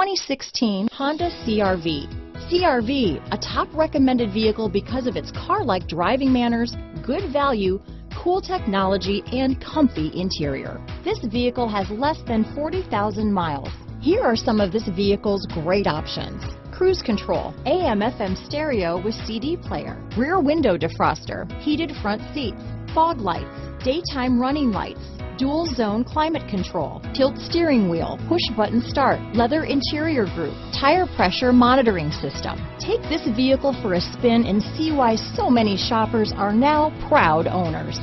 2016 Honda CRV. CRV, a top recommended vehicle because of its car-like driving manners, good value, cool technology, and comfy interior. This vehicle has less than 40,000 miles. Here are some of this vehicle's great options: cruise control, AM/FM stereo with CD player, rear window defroster, heated front seats, fog lights, daytime running lights, dual zone climate control, tilt steering wheel, push button start, leather interior group, tire pressure monitoring system. Take this vehicle for a spin and see why so many shoppers are now proud owners.